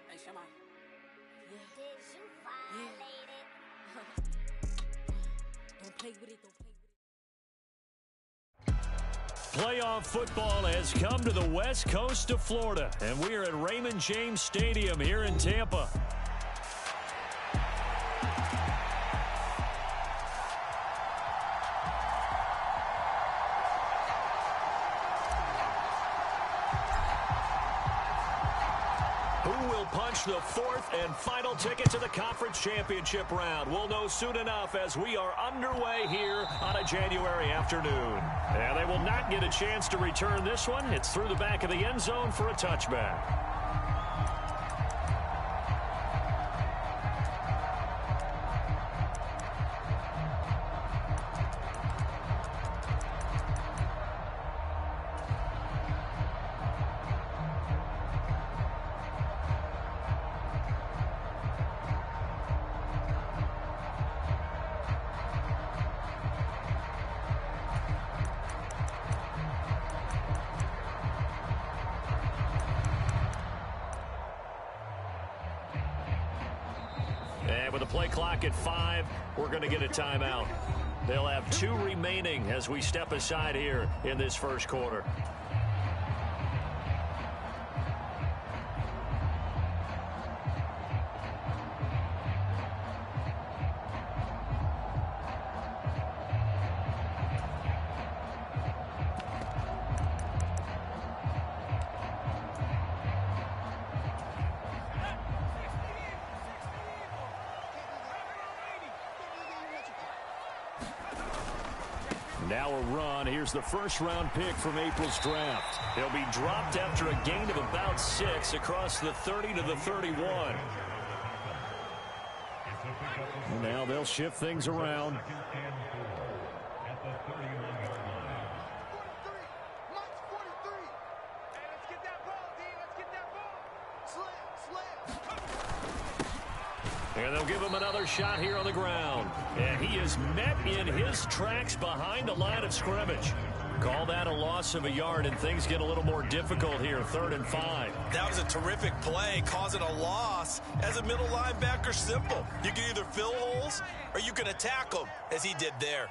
Hey, Shama. Yeah. Did you violate it? Don't play with it. Don't play with it. Playoff football has come to the west coast of Florida, and we are at Raymond James Stadium here in Tampa. Punch the fourth and final ticket to the conference championship round. We'll know soon enough as we are underway here on a January afternoon. And they will not get a chance to return this one. It's through the back of the end zone for a touchback. And with the play clock at 5, we're going to get a timeout. They'll have 2 remaining as we step aside here in this first quarter. Now a run. Here's the first-round pick from April's draft. He'll be dropped after a gain of about 6 across the 30 to the 31. Now they'll shift things around. And they'll give him another shot here on the ground. And he is met in his tracks behind the line of scrimmage. Call that a loss of a yard, and things get a little more difficult here, 3rd and 5. That was a terrific play, causing a loss. As a middle linebacker, simple. You can either fill holes or you can attack them, as he did there.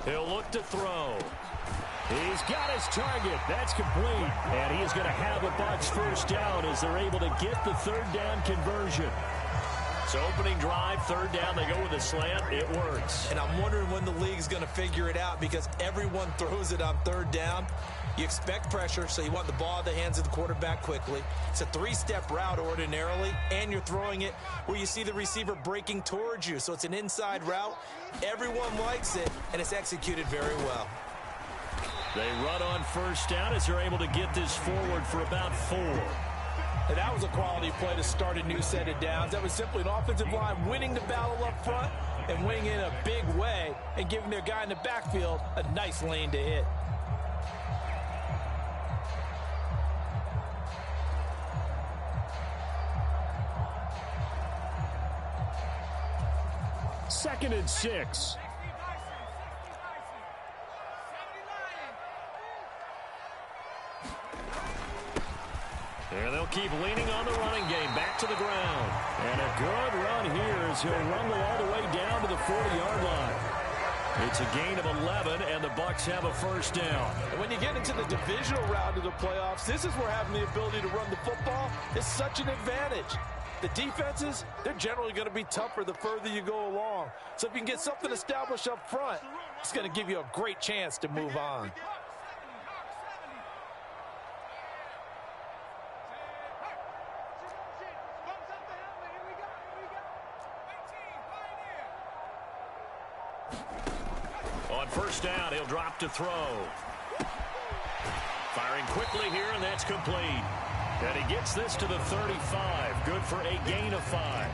He'll look to throw. He's got his target. That's complete. And he is going to have a Bucs first down as they're able to get the 3rd down conversion. So opening drive, 3rd down, they go with a slant. It works. And I'm wondering when the league's going to figure it out, because everyone throws it on 3rd down. You expect pressure, so you want the ball in the hands of the quarterback quickly. It's a 3-step route ordinarily, and you're throwing it where you see the receiver breaking towards you. So it's an inside route. Everyone likes it, and it's executed very well. They run on first down as they're able to get this forward for about 4. And that was a quality play to start a new set of downs. That was simply an offensive line winning the battle up front and winning in a big way and giving their guy in the backfield a nice lane to hit. Second and 6. And they'll keep leaning on the running game. Back to the ground. And a good run here as he'll rumble all the way down to the 40-yard line. It's a gain of 11, and the Bucs have a first down. And when you get into the divisional round of the playoffs, this is where having the ability to run the football is such an advantage. The defenses, they're generally going to be tougher the further you go along. So if you can get something established up front, it's going to give you a great chance to move on. On first down, he'll drop to throw. Firing quickly here, and that's complete. And he gets this to the 35. Good for a gain of 5.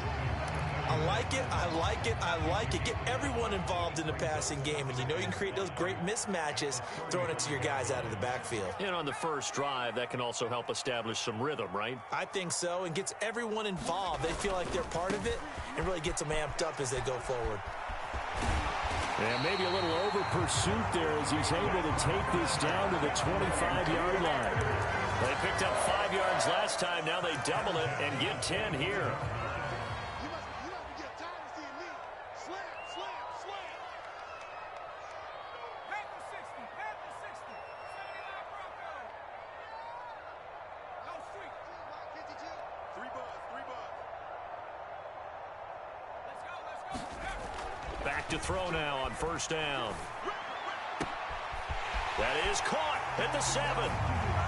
I like it, I like it, I like it. Get everyone involved in the passing game, and you know you can create those great mismatches throwing it to your guys out of the backfield. And on the first drive, that can also help establish some rhythm, right? I think so, and gets everyone involved. They feel like they're part of it and really gets them amped up as they go forward. And maybe a little over-pursuit there as he's able to take this down to the 25-yard line. They picked up 5 yards last time. Now they double it and get 10 here. Back to throw now on first down. That is caught at the 7.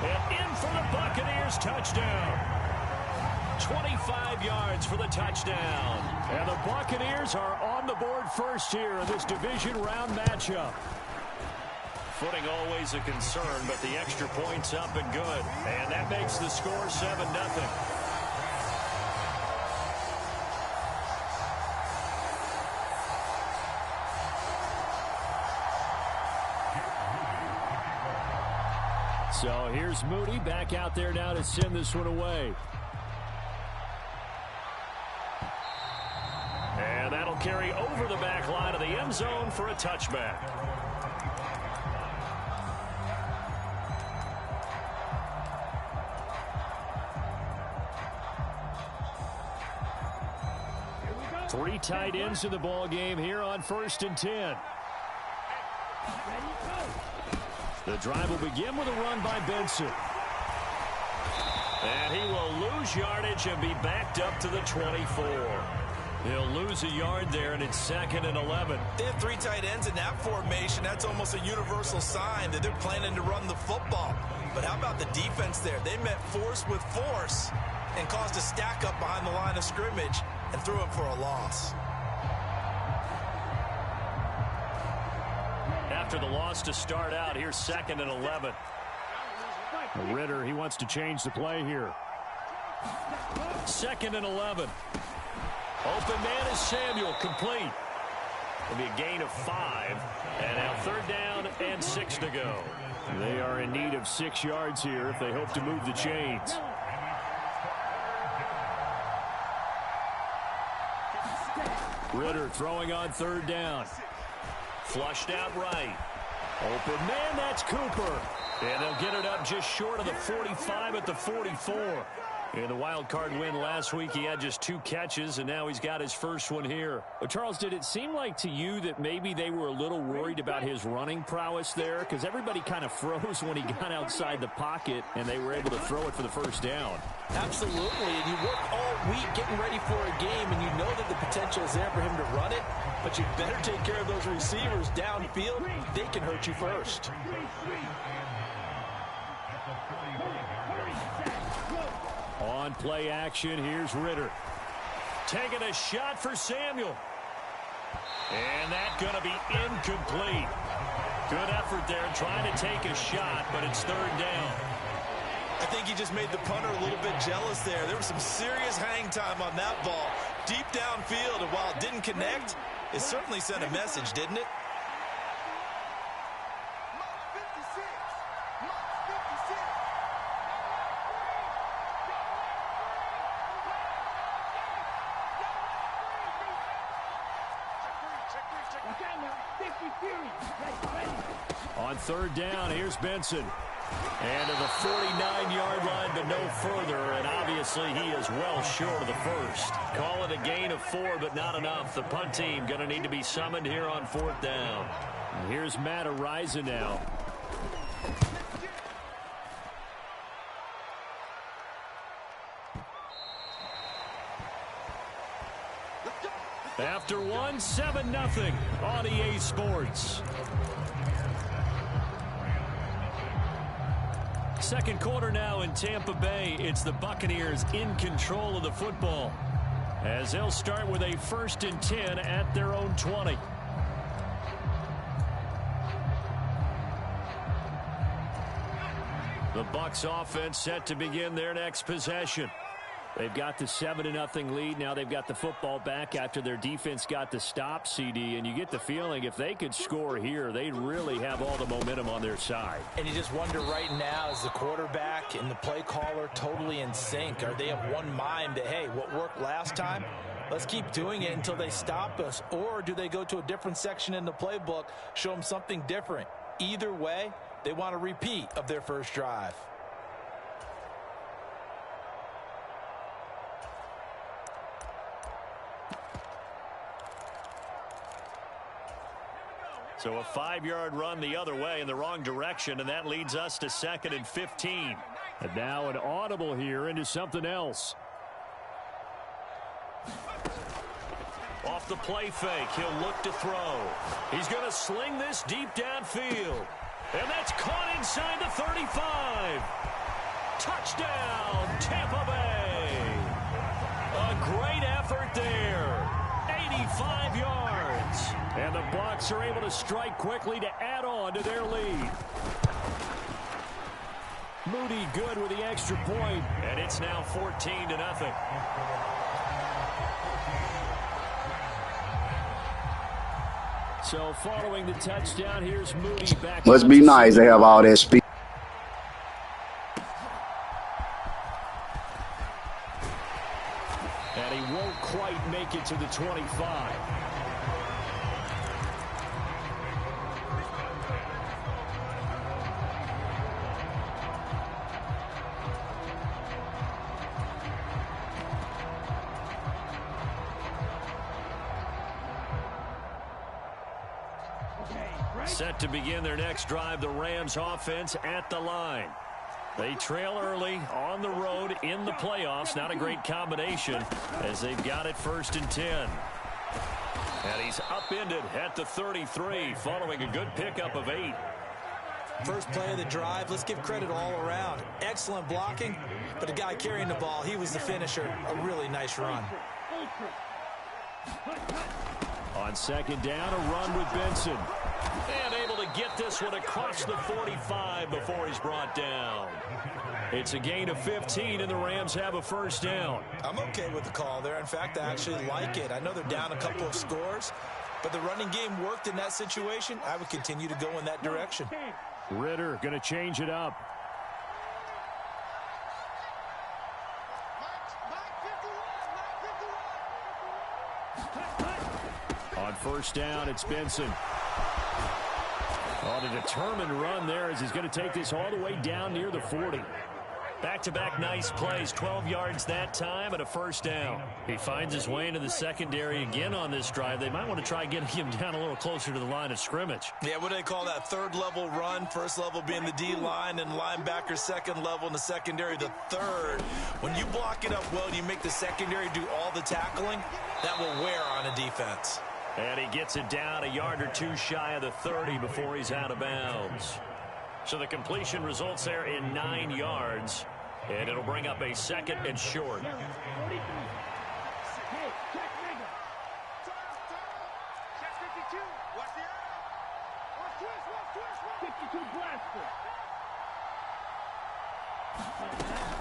And in for the Buccaneers touchdown. 25 yards for the touchdown. And the Buccaneers are on the board first here in this division round matchup. Footing always a concern, but the extra point's up and good. And that makes the score 7-0. So here's Moody back out there now to send this one away. And that'll carry over the back line of the end zone for a touchback. Three tight ends in the ball game here on 1st and 10. The drive will begin with a run by Benson. And he will lose yardage and be backed up to the 24. He'll lose a yard there, and it's 2nd and 11. They have 3 tight ends in that formation. That's almost a universal sign that they're planning to run the football. But how about the defense there? They met force with force and caused a stack up behind the line of scrimmage and threw him for a loss. After the loss to start out, here's 2nd and 11. Ritter, he wants to change the play here. 2nd and 11. Open man is Samuel, complete. It'll be a gain of 5. And now 3rd down and 6 to go. They are in need of 6 yards here if they hope to move the chains. Ritter throwing on 3rd down. Flushed out right. Open man, that's Cooper. And they'll get it up just short of the 45 at the 44. In the wild card win last week, he had just 2 catches, and now he's got his first one here. Well, Charles, did it seem like to you that maybe they were a little worried about his running prowess there? Because everybody kind of froze when he got outside the pocket, and they were able to throw it for the first down. Absolutely, and you work all week getting ready for a game, and you know that the potential is there for him to run it, but you better take care of those receivers downfield. They can hurt you first. On play action, here's Ritter. Taking a shot for Samuel. And that's going to be incomplete. Good effort there trying to take a shot, but it's 3rd down. I think he just made the punter a little bit jealous there. There was some serious hang time on that ball. Deep downfield, and while it didn't connect, it certainly sent a message, didn't it? On 3rd down, here's Benson. And to the 49-yard line, but no further. And obviously, he is well short of the first. Call it a gain of 4, but not enough. The punt team going to need to be summoned here on 4th down. And here's Matt Ariza now. After 1, 7-0 on EA Sports. Second quarter now in Tampa Bay. It's the Buccaneers in control of the football as they'll start with a 1st and 10 at their own 20. The Bucs offense set to begin their next possession. They've got the 7-0 lead. Now they've got the football back after their defense got the stop, CD. And you get the feeling if they could score here, they'd really have all the momentum on their side. And you just wonder right now, is the quarterback and the play caller totally in sync? Are they of one mind that, hey, what worked last time, let's keep doing it until they stop us? Or do they go to a different section in the playbook, show them something different? Either way, they want a repeat of their first drive. So a 5-yard run the other way in the wrong direction, and that leads us to 2nd and 15. And now an audible here into something else. Off the play fake, he'll look to throw. He's going to sling this deep downfield. And that's caught inside the 35. Touchdown, Tampa Bay. A great effort there. 85 yards. And the Bucs are able to strike quickly to add on to their lead. Moody good with the extra point. And it's now 14-0. So following the touchdown, here's Moody back. Must be nice to have all that speed. And he won't quite make it to the 25. Set to begin their next drive, the Rams offense at the line. They trail early on the road in the playoffs. Not a great combination as they've got it 1st and 10. And he's upended at the 33 following a good pickup of 8. First play of the drive, let's give credit all around. Excellent blocking, but the guy carrying the ball, he was the finisher. A really nice run. On 2nd down, a run with Benson. And able to get this one across the 45 before he's brought down. It's a gain of 15, and the Rams have a 1st down. I'm okay with the call there. In fact, I actually like it. I know they're down a couple of scores, but the running game worked in that situation. I would continue to go in that direction. Ritter going to change it up. On 1st down, it's Benson. On a determined run there as he's going to take this all the way down near the 40. Back-to-back nice plays, 12 yards that time and a 1st down. He finds his way into the secondary again on this drive. They might want to try getting him down a little closer to the line of scrimmage. Yeah, what do they call that? 3rd level run. 1st level being the D-line and linebacker. 2nd level in the secondary, the 3rd. When you block it up well and you make the secondary do all the tackling, that will wear on a defense. And he gets it down a yard or two shy of the 30 before he's out of bounds. So the completion results there in 9 yards. And it'll bring up a 2nd and short.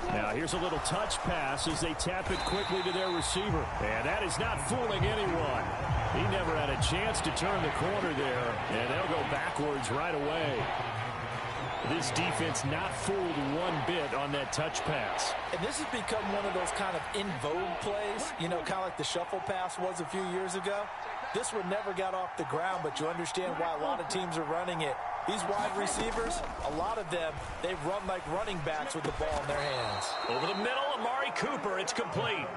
Now here's a little touch pass as they tap it quickly to their receiver. And that is not fooling anyone. He never had a chance to turn the corner there. And they'll go backwards right away. This defense not fooled one bit on that touch pass. And this has become one of those kind of in vogue plays, you know, kind of like the shuffle pass was a few years ago. This one never got off the ground, but you understand why a lot of teams are running it. These wide receivers, a lot of them, they run like running backs with the ball in their hands. Over the middle, Amari Cooper, it's complete.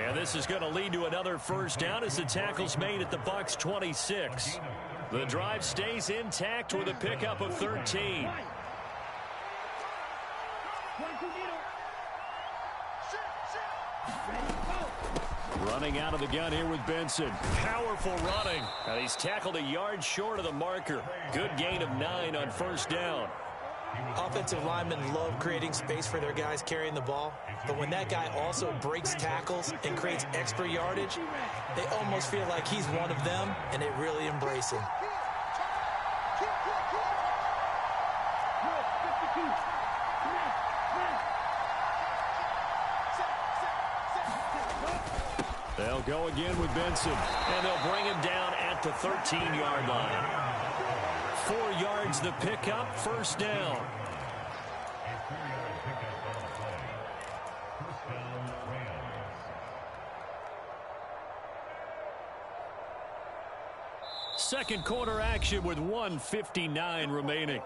And this is going to lead to another 1st down as the tackle's made at the Bucs 26. The drive stays intact with a pickup of 13. Running out of the gun here with Benson. Powerful running. And he's tackled a yard short of the marker. Good gain of 9 on 1st down. Offensive linemen love creating space for their guys carrying the ball. But when that guy also breaks tackles and creates extra yardage, they almost feel like he's one of them, and they really embrace him. They'll go again with Benson. And they'll bring him down at the 13-yard line. 4 yards the pickup, first down. Second quarter action with 1:59 remaining.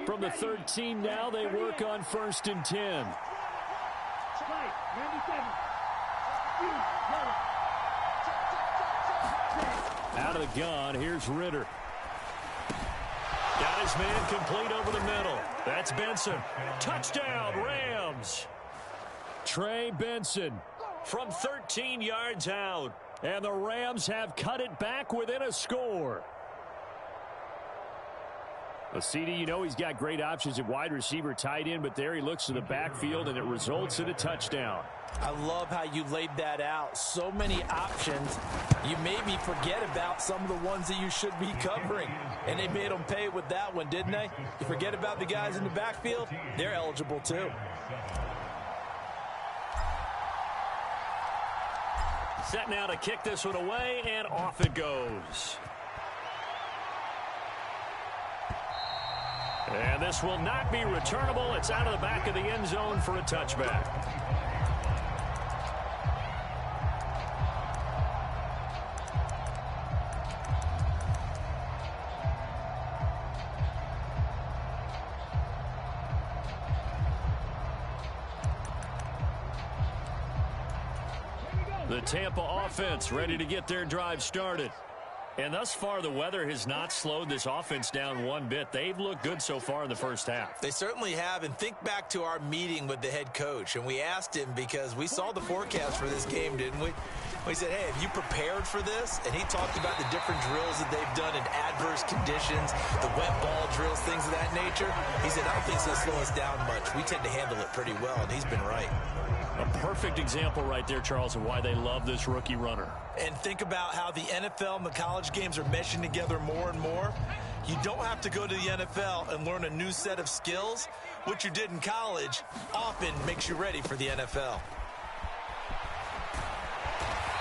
From the 13 now, they work on 1st and 10. Out of the gun, here's Ritter. Got his man complete over the middle. That's Benson. Touchdown, Rams. Trey Benson from 13 yards out. And the Rams have cut it back within a score. Well, CD, you know he's got great options at wide receiver, tight end, but there he looks to the backfield, and it results in a touchdown. I love how you laid that out. So many options. You made me forget about some of the ones that you should be covering. And they made them pay with that one, didn't they? You forget about the guys in the backfield? They're eligible too. Set now to kick this one away, and off it goes. And this will not be returnable. It's out of the back of the end zone for a touchback. The Tampa offense ready to get their drive started. And thus far, the weather has not slowed this offense down one bit. They've looked good so far in the first half. They certainly have. And think back to our meeting with the head coach. And we asked him because we saw the forecast for this game, didn't we? We said, hey, have you prepared for this? And he talked about the different drills that they've done in adverse conditions, the wet ball drills, things of that nature. He said, I don't think it's going to slow us down much. We tend to handle it pretty well, and he's been right. A perfect example right there, Charles, of why they love this rookie runner. And think about how the NFL and the college games are meshing together more and more. You don't have to go to the NFL and learn a new set of skills. What you did in college often makes you ready for the NFL.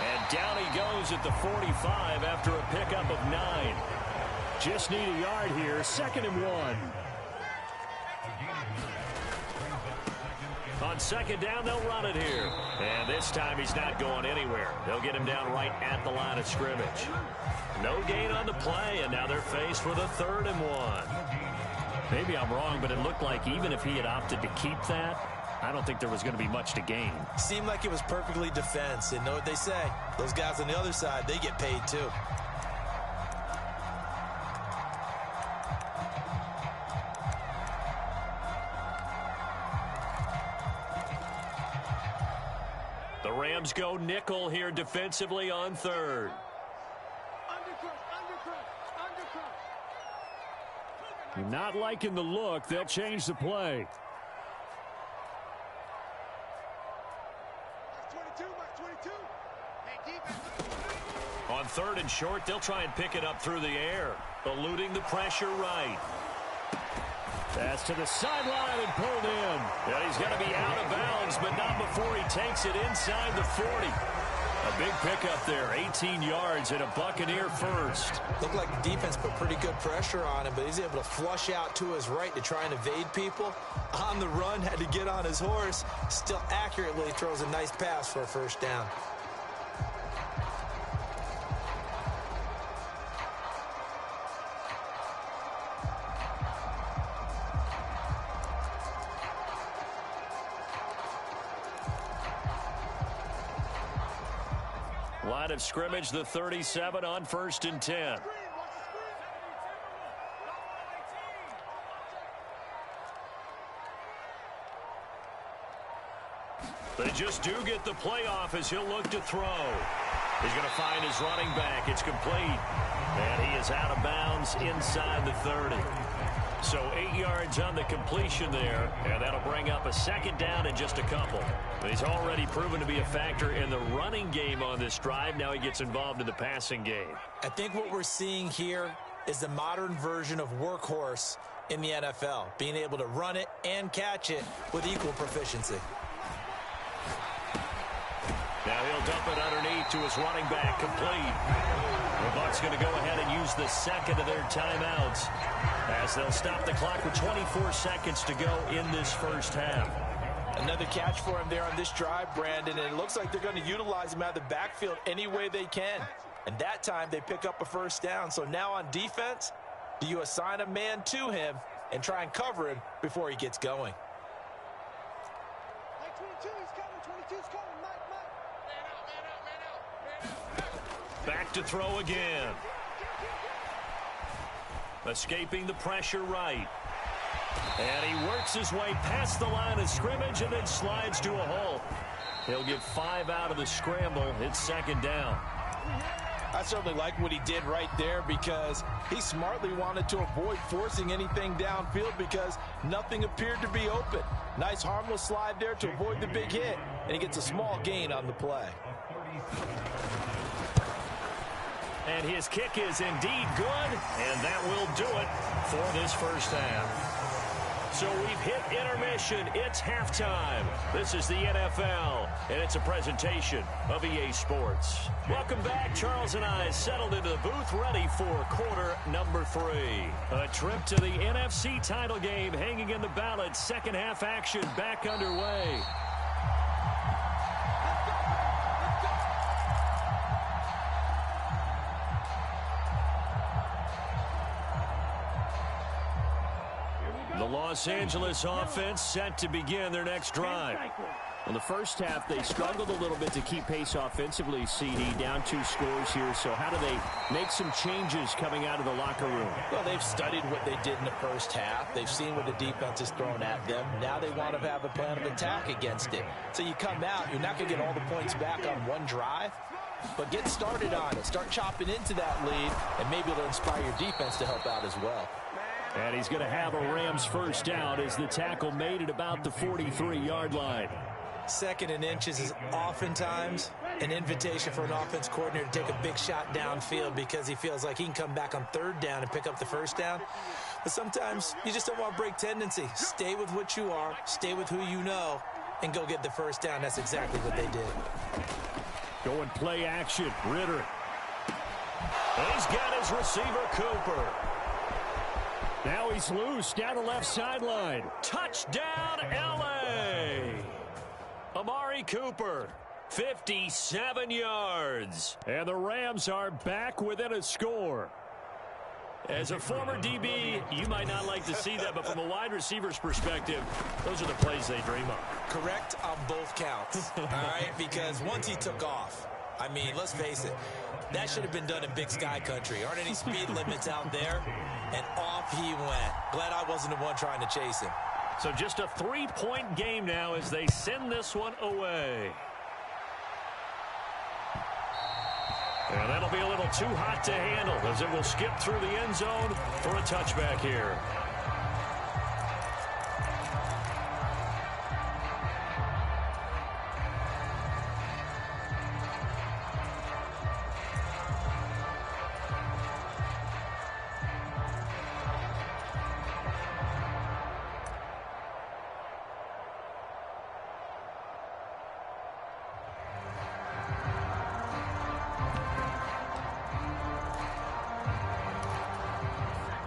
And down he goes at the 45 after a pickup of 9. Just need a yard here, 2nd and 1. On 2nd down, they'll run it here. And this time he's not going anywhere. They'll get him down right at the line of scrimmage. No gain on the play, and now they're faced with a 3rd and 1. Maybe I'm wrong, but it looked like even if he had opted to keep that, I don't think there was going to be much to gain. Seemed like it was perfectly defense. And know what they say? Those guys on the other side, they get paid too. The Rams go nickel here defensively on 3rd. Not liking the look. They'll change the play. On 3rd and short, they'll try and pick it up through the air, eluding the pressure right. Pass to the sideline and pulled in. And he's going to be out of bounds, but not before he takes it inside the 40. A big pickup there, 18 yards and a Buccaneer first. Looked like the defense put pretty good pressure on him, but he's able to flush out to his right to try and evade people. On the run, had to get on his horse. Still accurately throws a nice pass for a 1st down. Line of scrimmage, the 37 on 1st and 10. They just do get the playoff as he'll look to throw. He's going to find his running back. It's complete. And he is out of bounds inside the 30. So 8 yards on the completion there, and that'll bring up a second down in just a couple. He's already proven to be a factor in the running game on this drive. Now he gets involved in the passing game. I think what we're seeing here is the modern version of workhorse in the NFL, being able to run it and catch it with equal proficiency. Now he'll dump it underneath to his running back, complete. The Bucs going to go ahead and use the second of their timeouts as they'll stop the clock with 24 seconds to go in this first half. Another catch for him there on this drive, Brandon, and it looks like they're going to utilize him out of the backfield any way they can. And that time they pick up a first down. So now on defense, do you assign a man to him and try and cover him before he gets going? Back to throw again. Escaping the pressure right. And he works his way past the line of scrimmage and then slides to a hole. He'll get 5 out of the scramble. It's second down. I certainly like what he did right there because he smartly wanted to avoid forcing anything downfield because nothing appeared to be open. Nice harmless slide there to avoid the big hit, and he gets a small gain on the play. And his kick is indeed good, and that will do it for this first half. So we've hit intermission. It's halftime. This is the NFL, and it's a presentation of EA Sports. Welcome back. Charles and I settled into the booth, ready for quarter number 3. A trip to the NFC title game hanging in the balance. Second half action back underway. The Los Angeles offense set to begin their next drive. In the first half, they struggled a little bit to keep pace offensively, CD, down 2 scores here. So how do they make some changes coming out of the locker room? Well, they've studied what they did in the first half. They've seen what the defense has thrown at them. Now they want to have a plan of attack against it. So you come out, you're not going to get all the points back on one drive, but get started on it. Start chopping into that lead, and maybe it'll inspire your defense to help out as well. And he's going to have a Rams first down as the tackle made at about the 43-yard line. Second and inches is oftentimes an invitation for an offense coordinator to take a big shot downfield because he feels like he can come back on third down and pick up the first down. But sometimes you just don't want to break tendency. Stay with what you are, stay with who you know, and go get the first down. That's exactly what they did. Going play action, Ritter. He's got his receiver, Cooper. Now he's loose down the left sideline. Touchdown, L.A. Amari Cooper, 57 yards. And the Rams are back within a score. As a former DB, you might not like to see that, but from a wide receiver's perspective, those are the plays they dream of. Correct on both counts, all right? Because once he took off, I mean, let's face it, that should have been done in Big Sky country. Aren't any speed limits out there? And off he went. Glad I wasn't the one trying to chase him. So just a 3-point game now as they send this one away. And that'll be a little too hot to handle as it will skip through the end zone for a touchback here.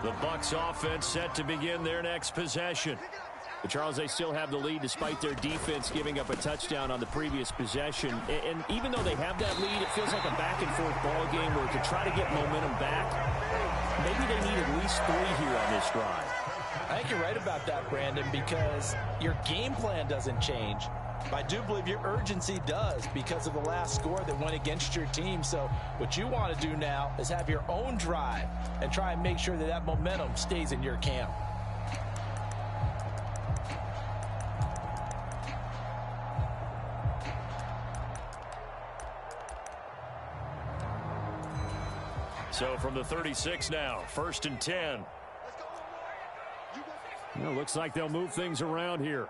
The Bucs offense set to begin their next possession. But Charles, they still have the lead despite their defense giving up a touchdown on the previous possession. And even though they have that lead, it feels like a back-and-forth ball game where to try to get momentum back, maybe they need at least 3 here on this drive. I think you're right about that, Brandon, because your game plan doesn't change. I do believe your urgency does because of the last score that went against your team. So what you want to do now is have your own drive and try and make sure that that momentum stays in your camp. So from the 36 now, 1st and 10. Well, looks like they'll move things around here.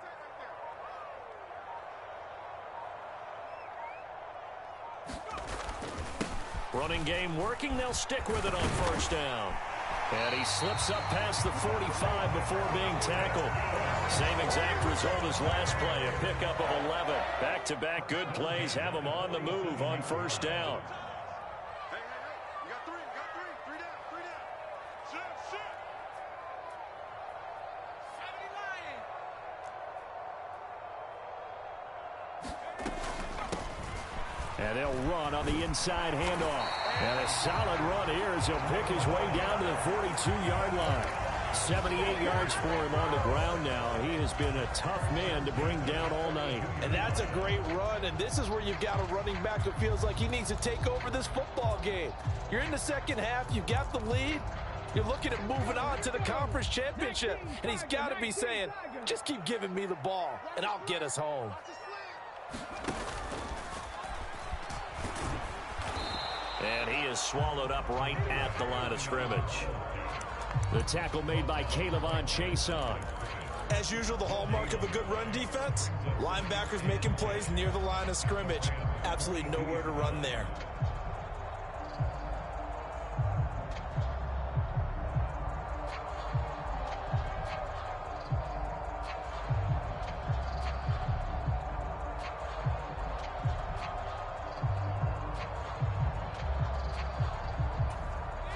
Running game working. They'll stick with it on 1st down. And he slips up past the 45 before being tackled. Same exact result as last play, a pickup of 11. Back-to-back good plays have him on the move on 1st down. And they'll run on the inside handoff. And a solid run here as he'll pick his way down to the 42-yard line. 78 yards for him on the ground now. He has been a tough man to bring down all night. And that's a great run, and this is where you've got a running back who feels like he needs to take over this football game. You're in the second half. You've got the lead. You're looking at moving on to the conference championship, and he's got to be saying, just keep giving me the ball, and I'll get us home. And he is swallowed up right at the line of scrimmage. The tackle made by Calebon Chason. As usual, the hallmark of a good run defense, linebackers making plays near the line of scrimmage. Absolutely nowhere to run there.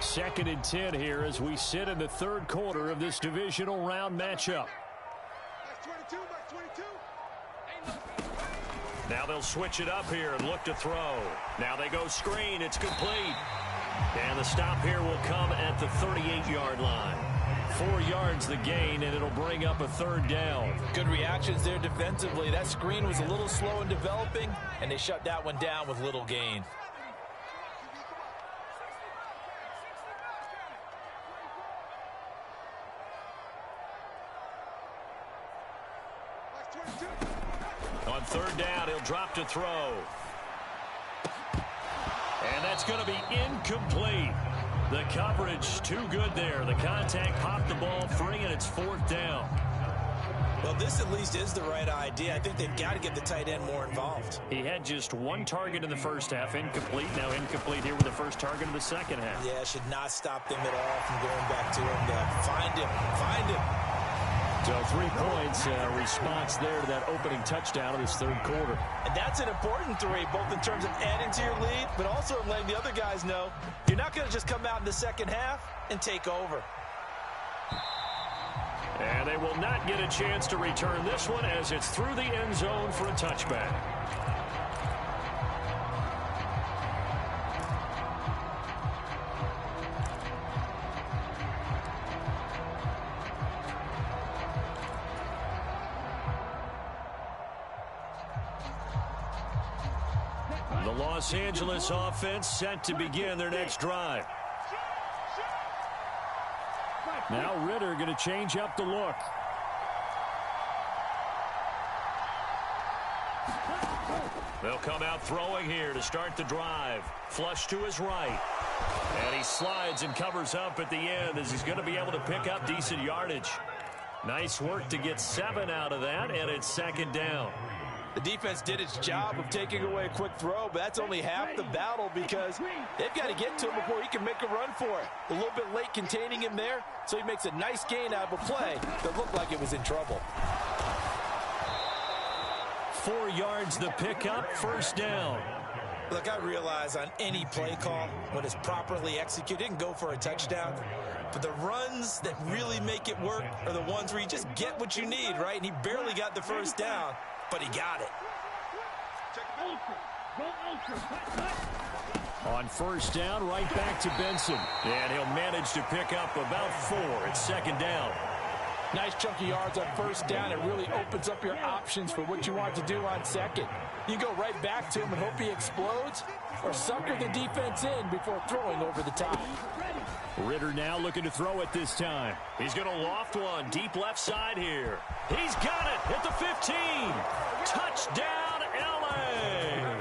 Second and 10 here as we sit in the 3rd quarter of this divisional round matchup. Now they'll switch it up here and look to throw. Now they go screen. It's complete. And the stop here will come at the 38-yard line. 4 yards the gain, and it'll bring up a 3rd down. Good reactions there defensively. That screen was a little slow in developing, and they shut that one down with little gain. On 3rd down, he'll drop to throw. And that's going to be incomplete. The coverage too good there. The contact popped the ball free, and it's 4th down. Well, this at least is the right idea. I think they've got to get the tight end more involved. He had just 1 target in the 1st half, incomplete. Now incomplete here with the 1st target of the 2nd half. Yeah, should not stop them at all from going back to him. Find him. So 3 points, response there to that opening touchdown of this 3rd quarter. And that's an important 3, both in terms of adding to your lead, but also letting the other guys know you're not going to just come out in the 2nd half and take over. And they will not get a chance to return this one as it's through the end zone for a touchback. The Los Angeles offense set to begin their next drive. Now Ritter going to change up the look. They'll come out throwing here to start the drive. Flush to his right. And he slides and covers up at the end as he's going to be able to pick up decent yardage. Nice work to get 7 out of that, and it's 2nd down. The defense did its job of taking away a quick throw, but that's only half the battle because they've got to get to him before he can make a run for it. A little bit late containing him there, so he makes a nice gain out of a play that looked like it was in trouble. 4 yards the pickup, 1st down. Look, I realize on any play call, when it's properly executed, it can go for a touchdown. But the runs that really make it work are the ones where you just get what you need, right? And he barely got the 1st down, but he got it. On 1st down, right back to Benson. And he'll manage to pick up about 4. It's 2nd down. Nice chunky yards on 1st down. It really opens up your options for what you want to do on 2nd. You go right back to him and hope he explodes, or sucker the defense in before throwing over the top. Ritter now looking to throw it this time. He's going to loft one deep left side here. He's got it at the 15. Touchdown, L.A.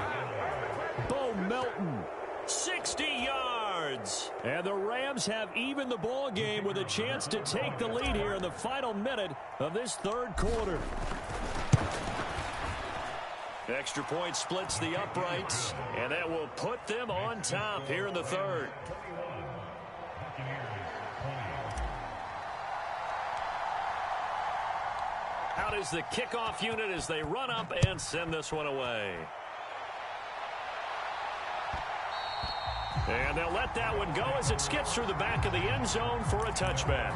Bo Melton, 60 yards. And the Rams have evened the ball game with a chance to take the lead here in the final minute of this third quarter. Extra point splits the uprights, and that will put them on top here in the third. Out is the kickoff unit as they run up and send this one away. And they'll let that one go as it skips through the back of the end zone for a touchback.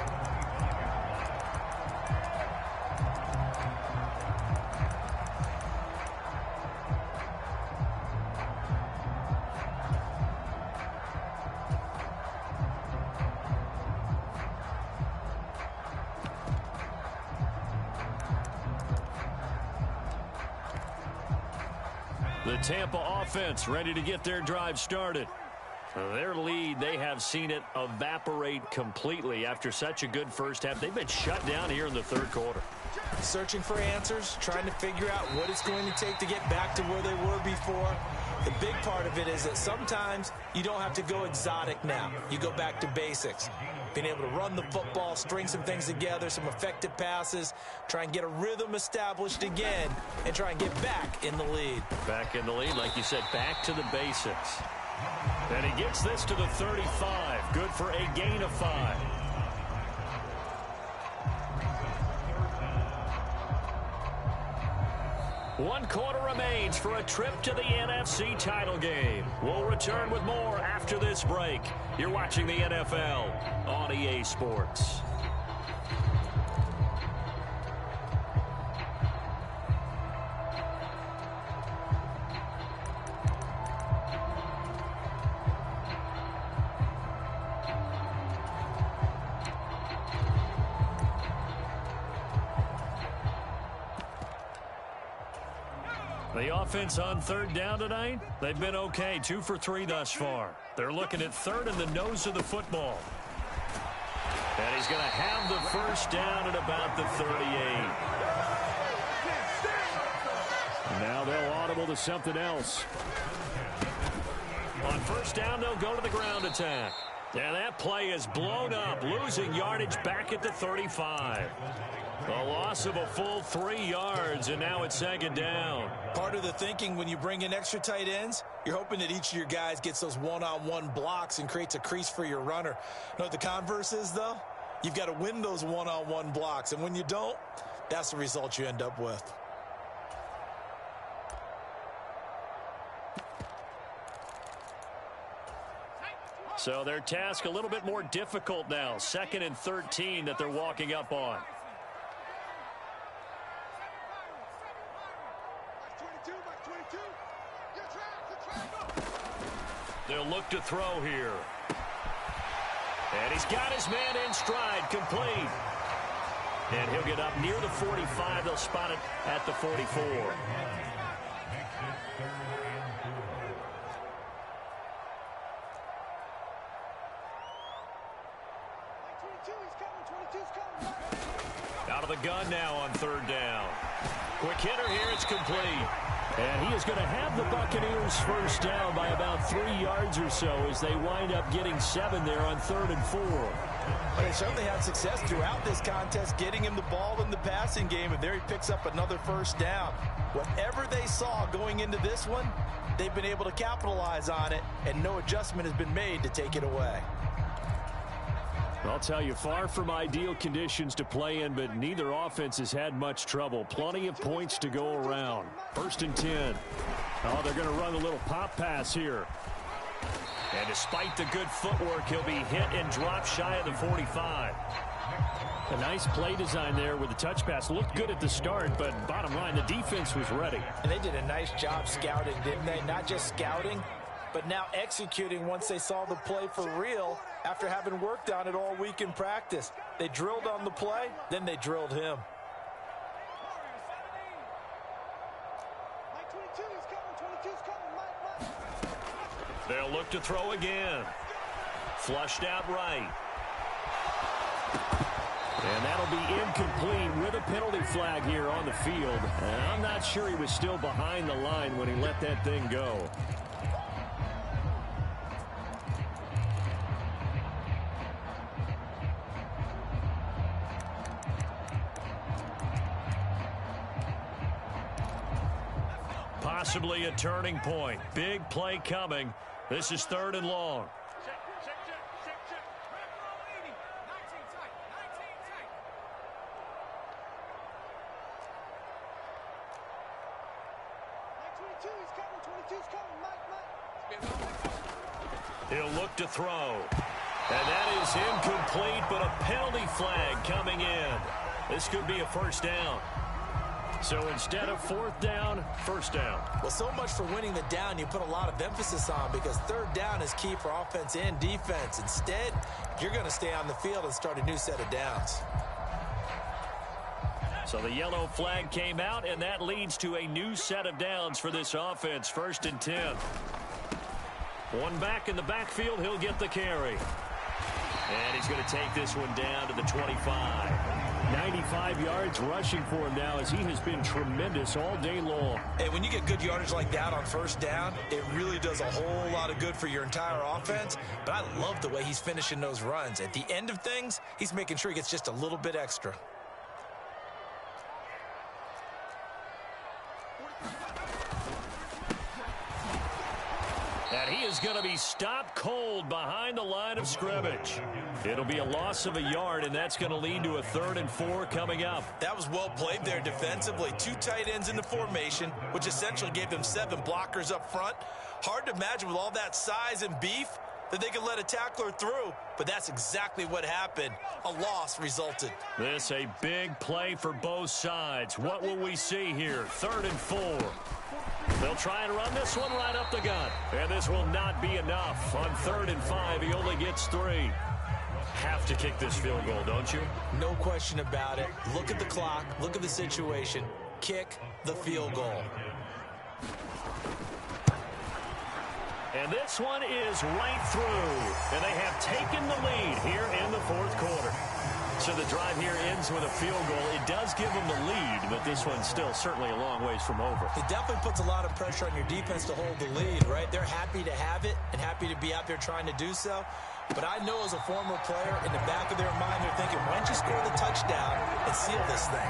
The Tampa offense ready to get their drive started. Their lead, they have seen it evaporate completely after such a good first half. They've been shut down here in the third quarter. Searching for answers, trying to figure out what it's going to take to get back to where they were before. The big part of it is that sometimes you don't have to go exotic now. You go back to basics. Being able to run the football, string some things together, some effective passes, try and get a rhythm established again, and try and get back in the lead. Back in the lead, like you said, back to the basics. And he gets this to the 35. Good for a gain of 5. One quarter remains for a trip to the NFC title game. We'll return with more after this break. You're watching the NFL on EA Sports. The offense on third down tonight, they've been okay. 2 for 3 thus far. They're looking at third in the nose of the football. And he's going to have the first down at about the 38. And now they'll audible to something else. On first down, they'll go to the ground attack. And that play is blown up, losing yardage back at the 35. A loss of a full 3 yards, and now it's second down. Part of the thinking when you bring in extra tight ends, you're hoping that each of your guys gets those one-on-one blocks and creates a crease for your runner. You know what the converse is, though? You've got to win those one-on-one blocks, and when you don't, that's the result you end up with. So their task a little bit more difficult now. 2nd and 13 that they're walking up on. They'll look to throw here. And he's got his man in stride, complete. And he'll get up near the 45. They'll spot it at the 44. Out of the gun now on third down. Quick hitter here, it's complete. And he is going to have the Buccaneers first down by about 3 yards or so as they wind up getting 7 there on 3rd and 4. Well, they certainly had success throughout this contest, getting him the ball in the passing game, and there he picks up another first down. Whatever they saw going into this one, they've been able to capitalize on it, and no adjustment has been made to take it away. I'll tell you, far from ideal conditions to play in, but neither offense has had much trouble. Plenty of points to go around. 1st and 10. Oh, they're going to run a little pop pass here. And despite the good footwork, he'll be hit and dropped shy of the 45. A nice play design there with the touch pass. Looked good at the start, but bottom line, the defense was ready. And they did a nice job scouting, didn't they? Not just scouting, but now executing once they saw the play for real after having worked on it all week in practice. They drilled on the play, then they drilled him. They'll look to throw again. Flushed out right. And that'll be incomplete with a penalty flag here on the field. And I'm not sure he was still behind the line when he let that thing go. Possibly a turning point. Big play coming. This is 3rd and long. He'll look to throw. And that is incomplete, but a penalty flag coming in. This could be a first down. So instead of 4th down, 1st down. Well, so much for winning the down you put a lot of emphasis on, because 3rd down is key for offense and defense. Instead, you're going to stay on the field and start a new set of downs. So the yellow flag came out, and that leads to a new set of downs for this offense. 1st and 10. One back in the backfield. He'll get the carry. And he's going to take this one down to the 25. 95 yards rushing for him now, as he has been tremendous all day long. And when you get good yardage like that on 1st down, it really does a whole lot of good for your entire offense. But I love the way he's finishing those runs. At the end of things, he's making sure he gets just a little bit extra. And he is going to be stopped cold behind the line of scrimmage. It'll be a loss of a yard, and that's going to lead to a 3rd and 4 coming up. That was well played there defensively. 2 tight ends in the formation, which essentially gave them 7 blockers up front. Hard to imagine with all that size and beef that they could let a tackler through, but that's exactly what happened. A loss resulted. This a big play for both sides. What will we see here? 3rd and 4. They'll try and run this one right up the gut. And this will not be enough. On 3rd and 5, he only gets 3. Have to kick this field goal, don't you? No question about it. Look at the clock. Look at the situation. Kick the field goal. And this one is right through. And they have taken the lead here in the 4th quarter. So the drive here ends with a field goal. It does give them the lead, but this one's still certainly a long ways from over. It definitely puts a lot of pressure on your defense to hold the lead, right? They're happy to have it and happy to be out there trying to do so. But I know as a former player, in the back of their mind, they're thinking, why don't you score the touchdown and seal this thing?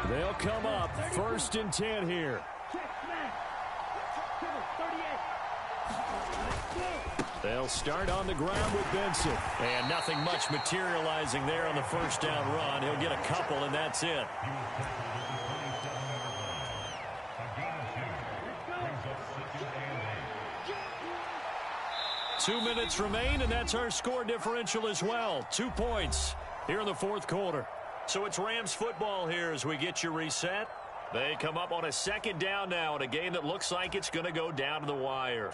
They'll come up 1st and 10 here. They'll start on the ground with Benson. And nothing much materializing there on the 1st down run. He'll get a couple, and that's it. Two minutes remain, and that's our score differential as well. 2 points here in the 4th quarter. So it's Rams football here as we get you reset. They come up on a 2nd down now in a game that looks like it's going to go down to the wire.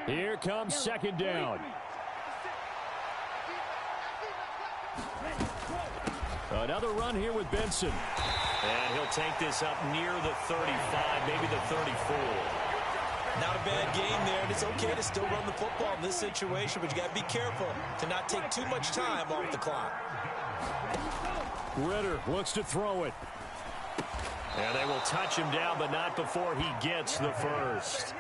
Here comes 2nd down. Another run here with Benson. And he'll take this up near the 35, maybe the 34. Not a bad game there, and it's okay to still run the football in this situation, but you got to be careful to not take too much time off the clock. Ritter looks to throw it. And they will touch him down, but not before he gets the first.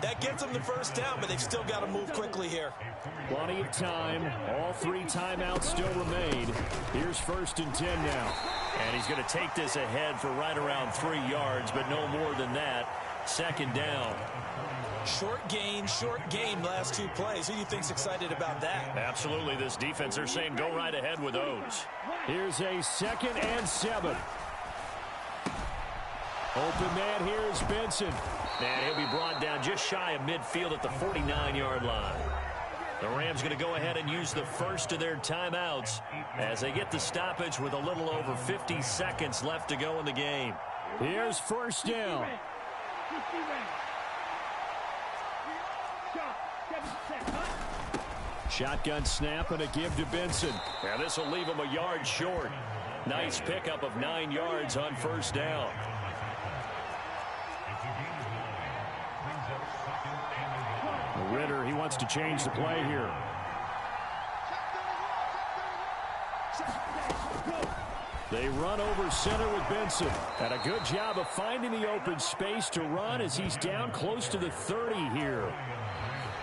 That gets them the 1st down, but they've still got to move quickly here. Plenty of time. All 3 timeouts still remain. Here's 1st and 10 now. And he's going to take this ahead for right around 3 yards, but no more than that. 2nd down. Short gain last 2 plays. Who do you think's excited about that? Absolutely. This defense, they're saying go right ahead with those. Here's a 2nd and 7. Open man here is Benson. And he'll be brought down just shy of midfield at the 49-yard line. The Rams going to go ahead and use the first of their timeouts as they get the stoppage with a little over 50 seconds left to go in the game. Here's 1st down. Shotgun snap and a give to Benson. Now this will leave him a yard short. Nice pickup of 9 yards on 1st down. Ritter, he wants to change the play here. They run over center with Benson. And a good job of finding the open space to run as he's down close to the 30 here.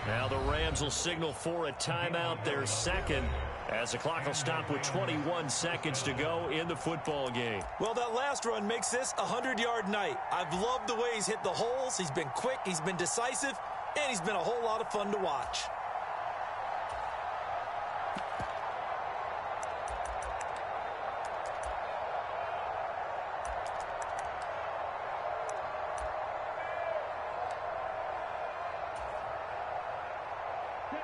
Now the Rams will signal for a timeout, their second, as the clock will stop with 21 seconds to go in the football game. Well, that last run makes this a 100-yard night. I've loved the way he's hit the holes. He's been quick, he's been decisive, and he's been a whole lot of fun to watch.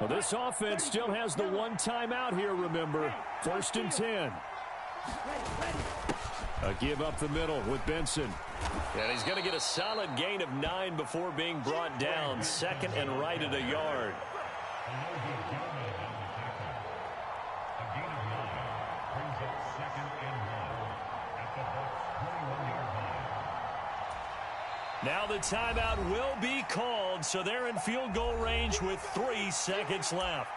Well, this offense still has the one timeout here, remember. 1st and 10. A give up the middle with Benson. And he's going to get a solid gain of 9 before being brought down. 2nd and right at a yard. Now the timeout will be called, so they're in field goal range with 3 seconds left.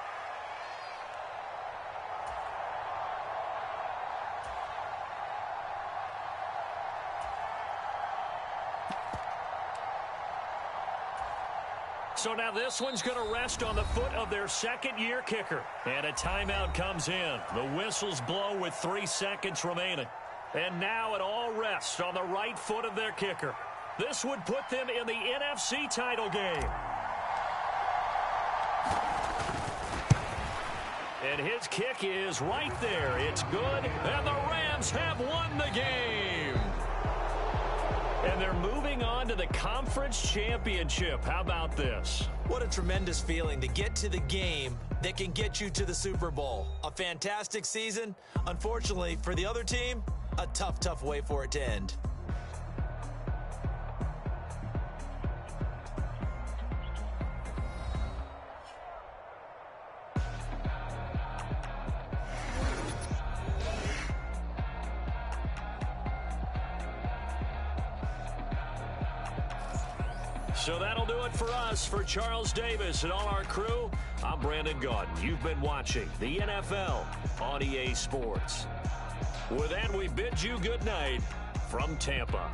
So now this one's going to rest on the foot of their second-year kicker. And a timeout comes in. The whistles blow with 3 seconds remaining. And now it all rests on the right foot of their kicker. This would put them in the NFC title game. And his kick is right there. It's good, and the Rams have won the game. And they're moving on to the conference championship. How about this? What a tremendous feeling to get to the game that can get you to the Super Bowl. A fantastic season. Unfortunately, for the other team, a tough, tough way for it to end. So that'll do it for us. For Charles Davis and all our crew, I'm Brandon Gaudin. You've been watching the NFL on EA Sports. With that, we bid you good night from Tampa.